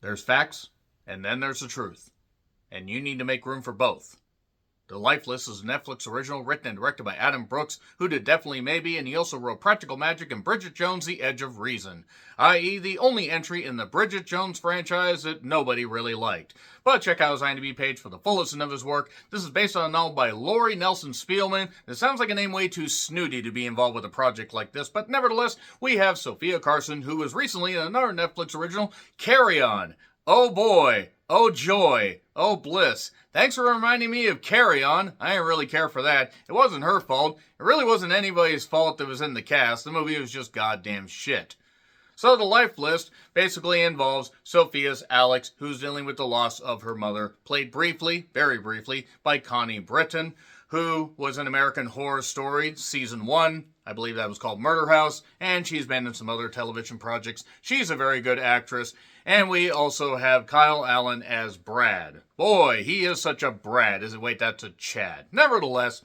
There's facts, and then there's the truth. And you need to make room for both. The Lifeless is a Netflix original written and directed by Adam Brooks, who did Definitely Maybe, and he also wrote Practical Magic and Bridget Jones' The Edge of Reason, i.e. the only entry in the Bridget Jones franchise that nobody really liked. But check out his IMDb page for the full list of his work. This is based on a novel by Lori Nelson Spielman. It sounds like a name way too snooty to be involved with a project like this, but nevertheless, we have Sophia Carson, who was recently in another Netflix original, Carry On. Oh boy, oh joy, oh bliss. Thanks for reminding me of Carry On. I didn't really care for that. It wasn't her fault. It really wasn't anybody's fault that was in the cast. The movie was just goddamn shit. So the life list basically involves Sophia's Alex, who's dealing with the loss of her mother, played briefly, very briefly, by Connie Britton, who was in American Horror Story Season 1. I believe that was called Murder House, and she's been in some other television projects. She's a very good actress. And we also have Kyle Allen as Brad. Boy, he is such a Brad. Wait, that's a Chad. Nevertheless,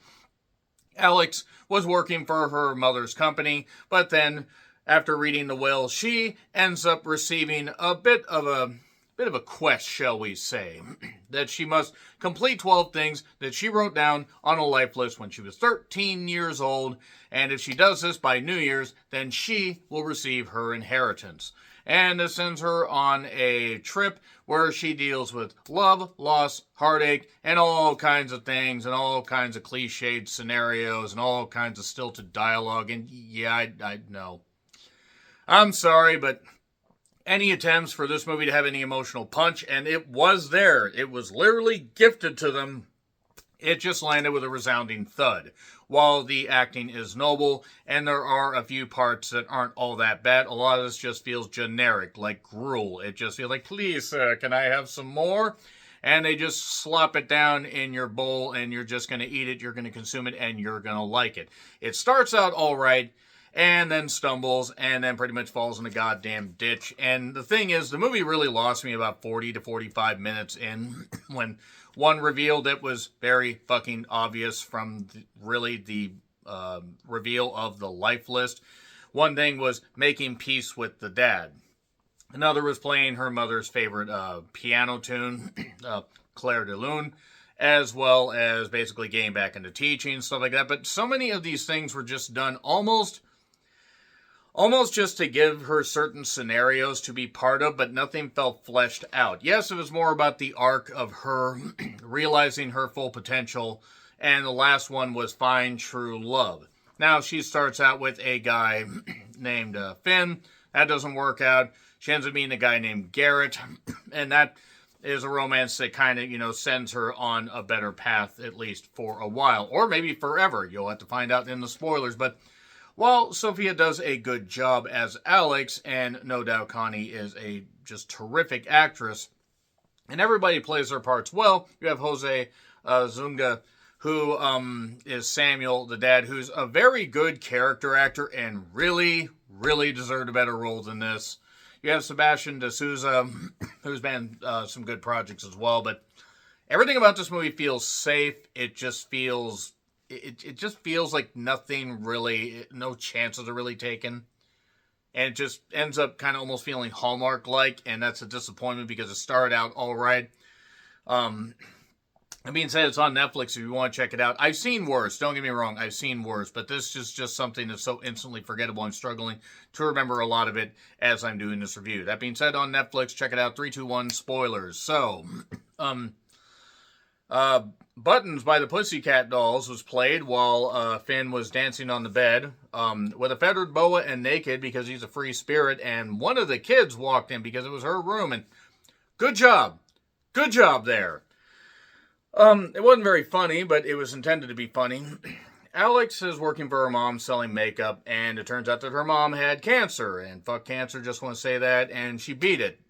Alex was working for her mother's company, but then after reading the will, she ends up receiving a bit of a quest, shall we say, that she must complete 12 things that she wrote down on a life list when she was 13 years old, and if she does this by New Year's, then she will receive her inheritance. And this sends her on a trip where she deals with love, loss, heartache, and all kinds of things, and all kinds of cliched scenarios, and all kinds of stilted dialogue, and yeah, I know. I'm sorry, but any attempts for this movie to have any emotional punch, and it was there. It was literally gifted to them. It just landed with a resounding thud. While the acting is noble, and there are a few parts that aren't all that bad, a lot of this just feels generic, like gruel. It just feels like, please, can I have some more? And they just slop it down in your bowl, and you're just going to eat it, you're going to consume it, and you're going to like it. It starts out all right, and then stumbles, and then pretty much falls in a goddamn ditch. And the thing is, the movie really lost me about 40 to 45 minutes in, when one reveal that was very fucking obvious from the reveal of the life list. One thing was making peace with the dad. Another was playing her mother's favorite piano tune, Claire de Lune, as well as basically getting back into teaching, stuff like that. But so many of these things were just done almost just to give her certain scenarios to be part of, but nothing felt fleshed out. Yes, it was more about the arc of her realizing her full potential, and the last one was find true love. Now, she starts out with a guy named Finn. That doesn't work out. She ends up meeting a guy named Garrett, and that is a romance that kind of, sends her on a better path, at least for a while, or maybe forever. You'll have to find out in the spoilers, but while Sophia does a good job as Alex, and no doubt Connie is a just terrific actress, and everybody plays their parts well, you have Jose Zunga, who is Samuel, the dad, who's a very good character actor and really, really deserved a better role than this. You have Sebastian de Souza, who's been some good projects as well, but everything about this movie feels safe. It just feels... It just feels like nothing really, no chances are really taken. And it just ends up kind of almost feeling Hallmark-like, and that's a disappointment because it started out all right. That being said, it's on Netflix if you want to check it out. I've seen worse, don't get me wrong, I've seen worse, but this is just something that's so instantly forgettable. I'm struggling to remember a lot of it as I'm doing this review. That being said, on Netflix, check it out, 3, 2, 1, spoilers. So, Buttons by the Pussycat Dolls was played while Finn was dancing on the bed with a feathered boa and naked because he's a free spirit, and one of the kids walked in because it was her room, and good job there. It wasn't very funny, but it was intended to be funny. Alex is working for her mom selling makeup, and it turns out that her mom had cancer, and fuck cancer, just want to say that, and she beat it.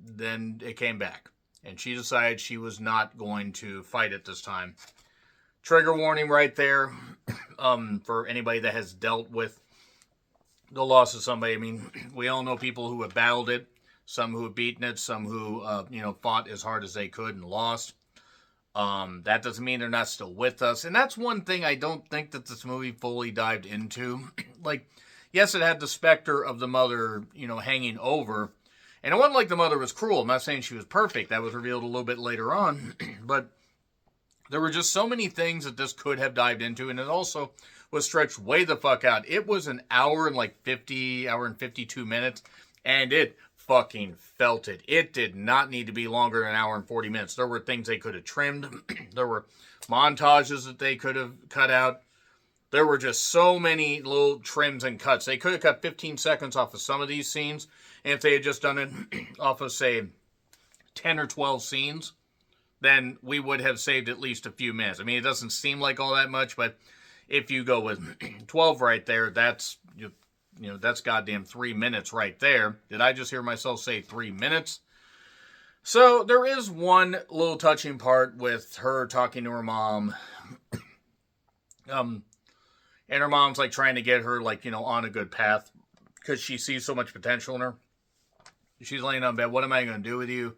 Then it came back. And she decided she was not going to fight it this time. Trigger warning right there for anybody that has dealt with the loss of somebody. I mean, we all know people who have battled it, some who have beaten it, some who, fought as hard as they could and lost. That doesn't mean they're not still with us. And that's one thing I don't think that this movie fully dived into. Like, yes, it had the specter of the mother, hanging over. And it wasn't like the mother was cruel. I'm not saying she was perfect. That was revealed a little bit later on. But there were just so many things that this could have dived into. And it also was stretched way the fuck out. It was an hour and 52 minutes. And it fucking felt it. It did not need to be longer than an hour and 40 minutes. There were things they could have trimmed. There were montages that they could have cut out. There were just so many little trims and cuts. They could have cut 15 seconds off of some of these scenes. And if they had just done it off of, say, 10 or 12 scenes, then we would have saved at least a few minutes. I mean, it doesn't seem like all that much, but if you go with 12 right there, that's, that's goddamn 3 minutes right there. Did I just hear myself say 3 minutes? So there is one little touching part with her talking to her mom. And her mom's like trying to get her on a good path because she sees so much potential in her. She's laying on bed. What am I going to do with you?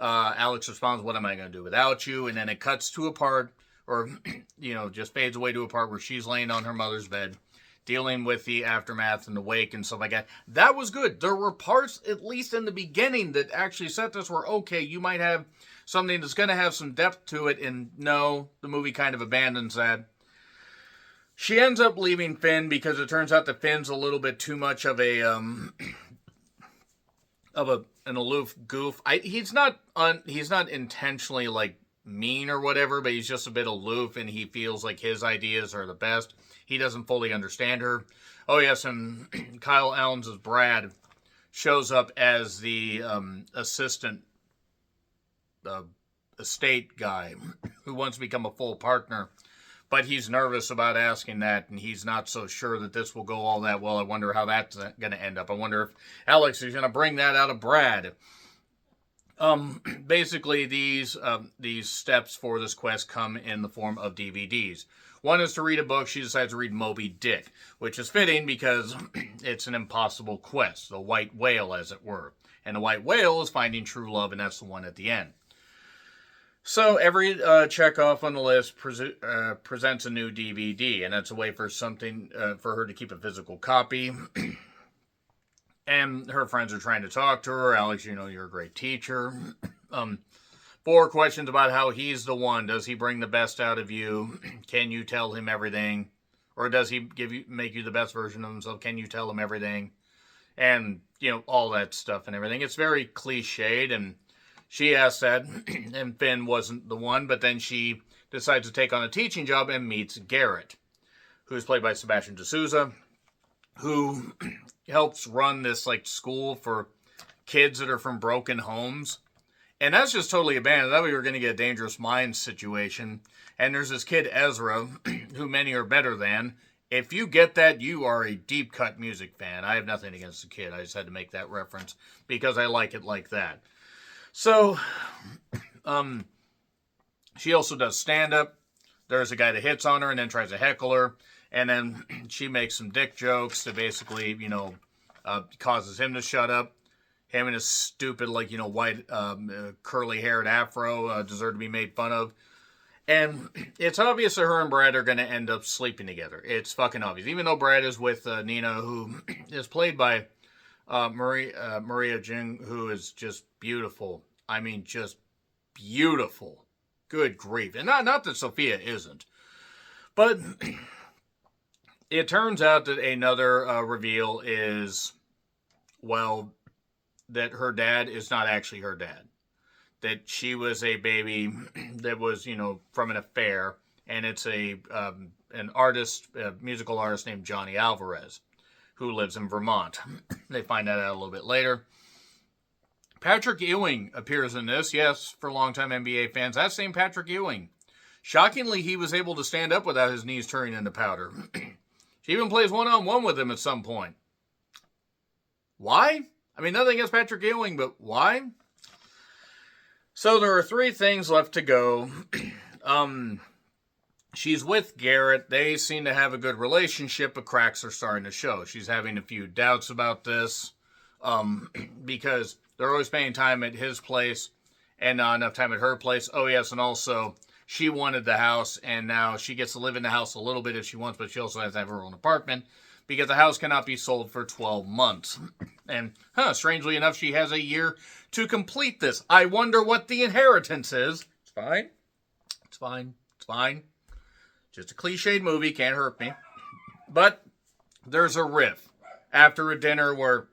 Alex responds, what am I going to do without you? And then it cuts to a part, or, just fades away to a part where she's laying on her mother's bed, dealing with the aftermath and the wake and stuff like that. That was good. There were parts, at least in the beginning, that actually set this where, okay, you might have something that's going to have some depth to it, and no, the movie kind of abandons that. She ends up leaving Finn because it turns out that Finn's a little bit too much of an aloof goof. He's not intentionally mean or whatever, but he's just a bit aloof, and he feels like his ideas are the best. He doesn't fully understand her. Oh yes, and Kyle Allens' Brad shows up as the assistant estate guy who wants to become a full partner. But he's nervous about asking that, and he's not so sure that this will go all that well. I wonder how that's going to end up. I wonder if Alex is going to bring that out of Brad. Basically, these steps for this quest come in the form of DVDs. One is to read a book. She decides to read Moby Dick, which is fitting because it's an impossible quest, the white whale, as it were. And the white whale is finding true love, and that's the one at the end. So every checkoff on the list presents a new DVD, and that's a way for for her to keep a physical copy. And her friends are trying to talk to her. Alex, you're a great teacher. 4 questions about how he's the one. Does he bring the best out of you? Can you tell him everything? Or does he make you the best version of himself? Can you tell him everything? And, all that stuff and everything. It's very cliched, and she asked that, and Finn wasn't the one, but then she decides to take on a teaching job and meets Garrett, who's played by Sebastian D'Souza, who helps run this school for kids that are from broken homes. And that's just totally abandoned. That way we're going to get a Dangerous Minds situation. And there's this kid, Ezra, who many are better than. If you get that, you are a deep-cut music fan. I have nothing against the kid. I just had to make that reference because I like it like that. So, she also does stand-up. There's a guy that hits on her and then tries to heckle her. And then she makes some dick jokes that basically, causes him to shut up. Him and his stupid, white, curly-haired afro deserve to be made fun of. And it's obvious that her and Brad are going to end up sleeping together. It's fucking obvious. Even though Brad is with Nina, who is played by Maria Jing, who is just beautiful. I mean, just beautiful. Good grief. And not that Sophia isn't. But it turns out that another reveal is, that her dad is not actually her dad. That she was a baby that was, from an affair. And it's an artist, a musical artist named Johnny Alvarez, who lives in Vermont. They find that out a little bit later. Patrick Ewing appears in this. Yes, for longtime NBA fans, that same Patrick Ewing. Shockingly, he was able to stand up without his knees turning into powder. She even plays one-on-one with him at some point. Why? I mean, nothing against Patrick Ewing, but why? So there are 3 things left to go. She's with Garrett. They seem to have a good relationship, but cracks are starting to show. She's having a few doubts about this because they're always spending time at his place and not enough time at her place. Oh, yes, and also she wanted the house, and now she gets to live in the house a little bit if she wants, but she also has to have her own apartment because the house cannot be sold for 12 months. And, strangely enough, she has a year to complete this. I wonder what the inheritance is. It's fine. It's fine. It's fine. Just a cliched movie, can't hurt me. But there's a riff after a dinner where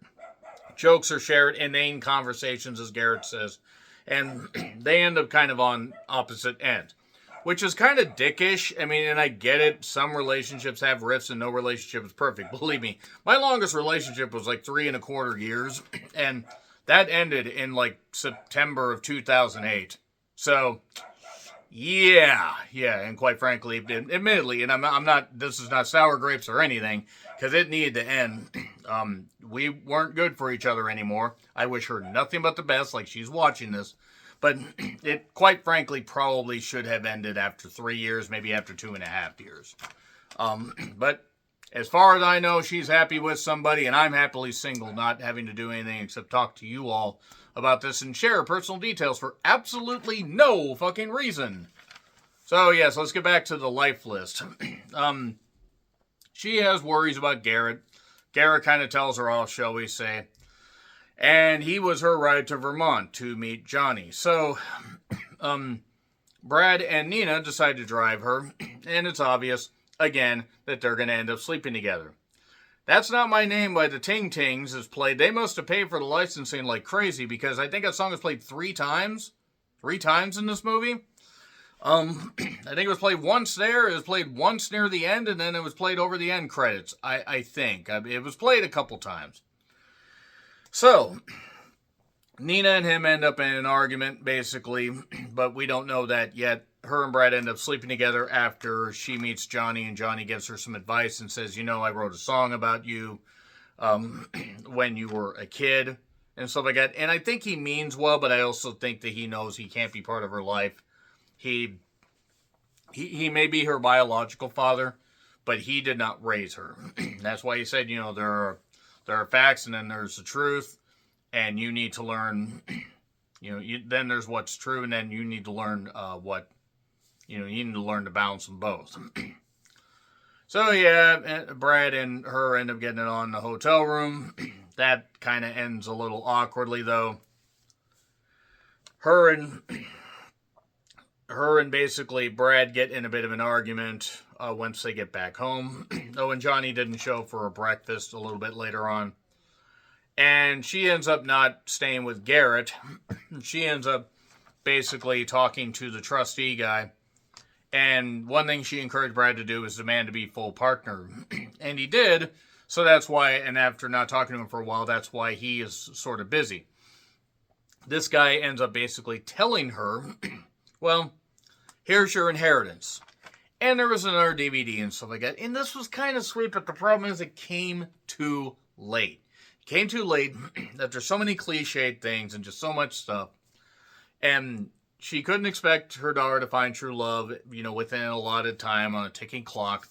jokes are shared, inane conversations, as Garrett says, and they end up kind of on opposite ends, which is kind of dickish. I mean, and I get it. Some relationships have rifts and no relationship is perfect. Believe me, my longest relationship was like 3.25 years, and that ended in like September of 2008. So, yeah, and quite frankly, admittedly, and I'm not, this is not sour grapes or anything, because it needed to end. We weren't good for each other anymore. I wish her nothing but the best, like she's watching this. But it, quite frankly, probably should have ended after 3 years, maybe after 2.5 years. But as far as I know, she's happy with somebody, and I'm happily single, not having to do anything except talk to you all about this and share personal details for absolutely no fucking reason. So, yes, let's get back to the life list. She has worries about Garrett. Garrett kind of tells her off, shall we say. And he was her ride to Vermont to meet Johnny. So, Brad and Nina decide to drive her, and it's obvious, again, that they're going to end up sleeping together. That's Not My Name by the Ting Tings is played. They must have paid for the licensing like crazy, because I think that song is played 3 times. 3 times in this movie. I think it was played once there, it was played once near the end, and then it was played over the end credits, I think. It was played a couple times. So, Nina and him end up in an argument, basically, but we don't know that yet. Her and Brad end up sleeping together after she meets Johnny, and Johnny gives her some advice and says, I wrote a song about you when you were a kid, and stuff like that. And I think he means well, but I also think that he knows he can't be part of her life. He may be her biological father, but he did not raise her. That's why he said, there are facts and then there's the truth, and you need to learn, then there's what's true, and then you need to learn you need to learn to balance them both. So yeah, Brad and her end up getting it on the hotel room. That kind of ends a little awkwardly, though. Her and basically Brad get in a bit of an argument once they get back home. Oh, and Johnny didn't show for a breakfast a little bit later on. And she ends up not staying with Garrett. She ends up basically talking to the trustee guy. And one thing she encouraged Brad to do is demand to be full partner. And he did. So that's why, and after not talking to him for a while, that's why he is sort of busy. This guy ends up basically telling her, well, here's your inheritance. And there was another DVD and stuff like that. And this was kind of sweet, but the problem is it came too late. It came too late that there's so many cliched things and just so much stuff. And she couldn't expect her daughter to find true love, within an allotted time on a ticking clock.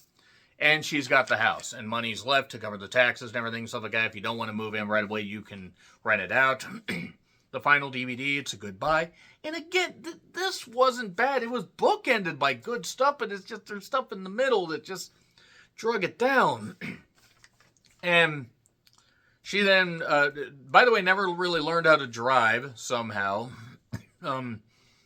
And she's got the house, and money's left to cover the taxes and everything, stuff like that. If you don't want to move in right away, you can rent it out. The final DVD, it's a goodbye. And again, this wasn't bad. It was bookended by good stuff, but it's just there's stuff in the middle that just drug it down. And she then, by the way, never really learned how to drive somehow. And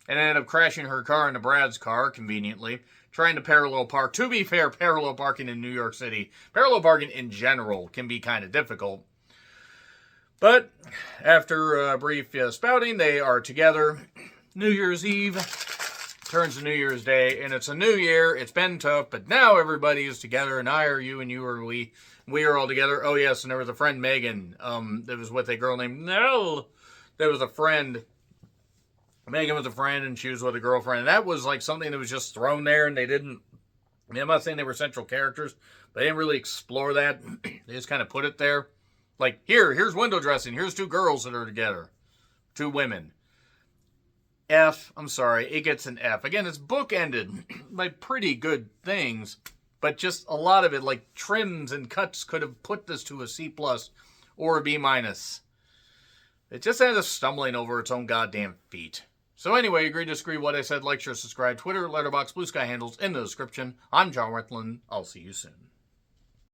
ended up crashing her car into Brad's car, conveniently, trying to parallel park. To be fair, parallel parking in New York City, parallel parking in general can be kind of difficult. But after a brief spouting, they are together. New Year's Eve turns to New Year's Day, and it's a new year. It's been tough, but now everybody is together, and I are you, and you are we. We are all together. Oh, yes, and there was a friend, Megan, that was with a girl named Nell. There was a friend. Megan was a friend, and she was with a girlfriend. And that was like something that was just thrown there, and they didn't. I'm not saying they were central characters, but they didn't really explore that. They just kind of put it there. Like, here's window dressing. Here's 2 girls that are together. 2 women. I'm sorry. It gets an F. Again, it's bookended by pretty good things, but just a lot of it, like trims and cuts, could have put this to a C+ or a B-. It just ended up stumbling over its own goddamn feet. So anyway, agree, disagree, what I said, like, share, subscribe, Twitter, Letterboxd, Blue Sky handles in the description. I'm John Wetland. I'll see you soon.